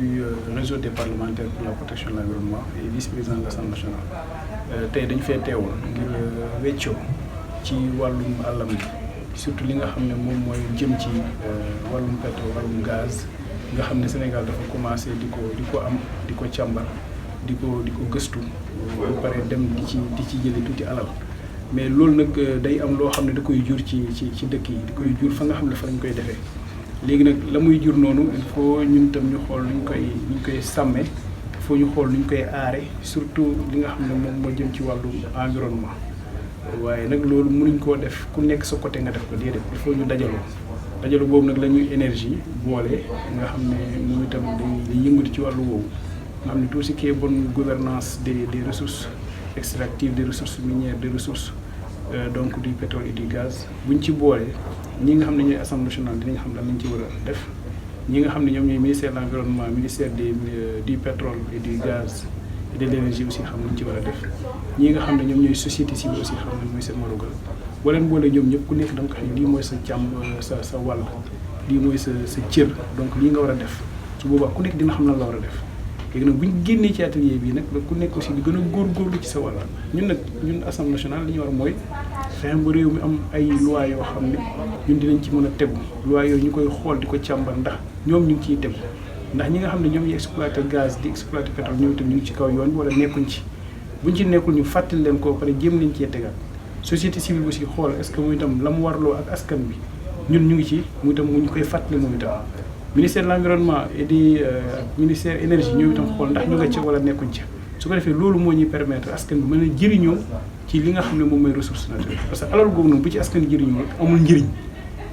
du réseau des parlementaires pour la protection de l'environnement et vice-président de l'Assemblée nationale. Tey dañu fee teewoon ngir weccoo ci wàllum àllam bi surtout li nga xam ne moom mooy jëm ci wàllum pétrole wàllum gaz nga xam ne Sénégal dafa commencé di ko am di ko càmbar di ko gëstu ba pare dem di ci jëlee tuuti alal mais loolu nag day am loo xam ne da koy jur ci dëkk yi di koy jur fa nga xam ne fa lañ koy defee léegi nag la muy jur noonu il faut ñun tam ñu xool nuñ koy sàmmee il faut ñu xool nuñ koy aare surtout li nga xam ne moom moo jëm ci wàllu environnement waaye nag loolu mënuñ koo def ku nekk sa côté nga def ko déedéet il faut ñu dajaloo boobu nag la ñuy énergie boole nga xam ne moom itam day yëngatu ci wàllu woowu nga xam ne tout ce qui est bonne gouvernance des ressources extractives des ressources minières des ressources donc du pétrole et du gaz buñ ci boole ñi nga xam ne ñooy assemblée nationale dinañ xam lan lañ ci war a def ñi nga xam ne ñoom ñooy ministère de l'environnement ministère du pétrole et du gaz et de l'énergie aussi xam nañ ci war a def ñi nga xam ne ñoom ñooy société civile aussi xam ne mooy seen warugal boo leen boole ñoom ñëpp ku nekk da nga xam ne lii mooy sa sa wàll lii mooy sa cër donc lii nga war a def su boobaa ku nekk dina xam lan la war a def léegi nag bu ñu génnee ci atelier bii nag ku nekk aussi di gën a góorgóorlu ci sa wàll ñun assemblée nationale li ñu war mooy fexe ba réew mi am ay loi yoo xam ne ñun dinañ ci mën a tegu loi yooyu ñu koy xool di ko càmbar ndax ñoom ñu ngi ciy tegu ndax ñi nga xam ne ñoom ñuy exploité gaz di exploité pétrole ñoom itam ñu ngi ci kaw yoon wala nekkuñ ci buñ ci nekkul ñu fàttali leen ko pare jéem nañ cee tegaat société civile aussi xool est-ce que muy itam la mu warloo ak askan bi ñun ñu ngi ci muy itam mu ñu koy fàttali moom itam ministère de l'environnement et du ministère énergie ñoom itam xool ndax ñu nga ca wala nekkuñ ca su ko defee loolu moo ñuy permettre askan bi mën a jëriñoo ci li nga xam ne moom mooy ressource naturelle parce que alal googu noonu bu ci askan jëriñoo rek amul njëriñ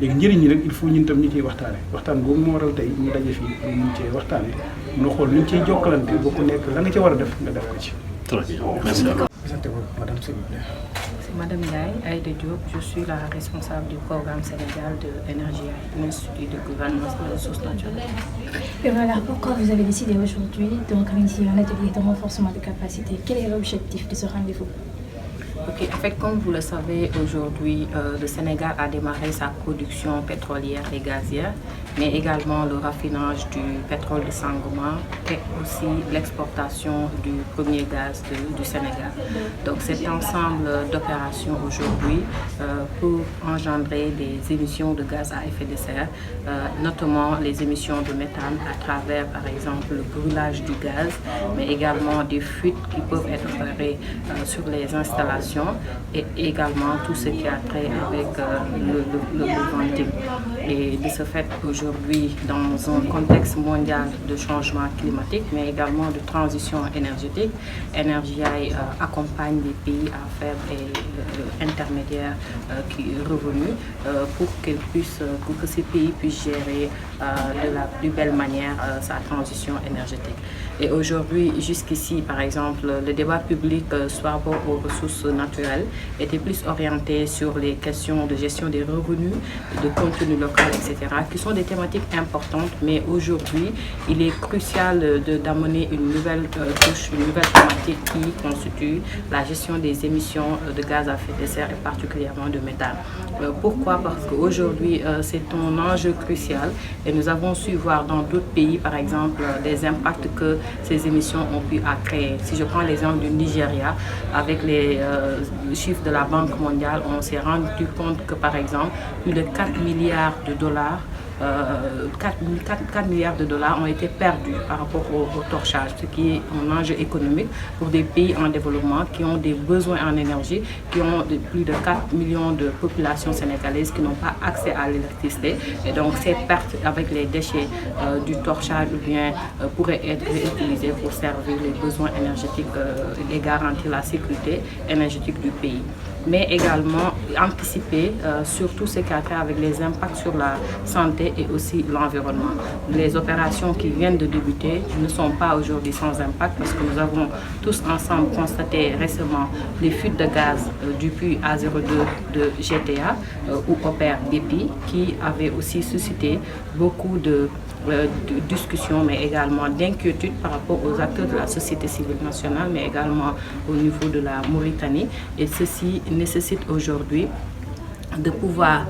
léegi njëriñ ñi nag il faut ñun tam ñu ciy waxtaan googu moo waral tey ñu daje fii pour ñu cee waxtaane ñu xool ñu ciy jokkalante boo ku nekk la nga ci war a def nga def ko ci. Très bien, merci. Madame, s'il vous plaît. C'est Madame Ndiaye Aïda Diop, je suis la responsable du programme Sénégal de Énergie, l'Institut de gouvernance des ressources naturelles. Et voilà, pourquoi vous avez décidé aujourd'hui d'initier un atelier de renforcement de capacité? Quel est l'objectif de ce rendez-vous? Ok, en fait, comme vous le savez, aujourd'hui, le Sénégal a démarré sa production pétrolière et gazière, mais également le raffinage du pétrole de Sangomar et aussi l'exportation du premier gaz du Sénégal. Donc cet ensemble d'opérations aujourd'hui pour engendrer des émissions de gaz à effet de serre, notamment les émissions de méthane à travers, par exemple, le brûlage du gaz, mais également des fuites qui peuvent être opérées sur les installations et également tout ce qui a trait avec le venting. Et de ce fait, aujourd'hui, dans un contexte mondial de changement climatique, mais également de transition énergétique, Énergie accompagne les pays à faible et intermédiaire revenus pour que ces pays puissent gérer de la plus belle manière sa transition énergétique. Et aujourd'hui, jusqu'ici, par exemple, le débat public soit rapport aux ressources naturelles était plus orienté sur les questions de gestion des revenus, de contenu local, etc., qui sont des thématiques importantes, mais aujourd'hui, il est crucial d'amener une nouvelle touche, une nouvelle thématique qui constitue la gestion des émissions de gaz à effet de serre et particulièrement de méthane. Pourquoi? Parce qu'aujourd'hui, c'est un enjeu crucial et nous avons su voir dans d'autres pays, par exemple, des impacts que ces émissions ont pu créer. Si je prends l'exemple du Nigeria, avec les chiffres de la Banque mondiale, on s'est rendu compte que, par exemple, plus de 4 milliards de dollars 4 milliards de dollars ont été perdus par rapport au torchage, ce qui est un enjeu économique pour des pays en développement qui ont des besoins en énergie, qui ont plus de 4 millions de populations sénégalaises qui n'ont pas accès à l'électricité. Et donc ces pertes avec les déchets du torchage pourraient être réutilisées pour servir les besoins énergétiques et garantir la sécurité énergétique du pays. Mais également anticiper sur tout ce qui a trait avec les impacts sur la santé et aussi l'environnement. Les opérations qui viennent de débuter ne sont pas aujourd'hui sans impact parce que nous avons tous ensemble constaté récemment les fuites de gaz du puits A02 de GTA où opère BP qui avait aussi suscité beaucoup de discussions mais également d'inquiétudes par rapport aux acteurs de la société civile nationale mais également au niveau de la Mauritanie et ceci nécessite aujourd'hui de pouvoir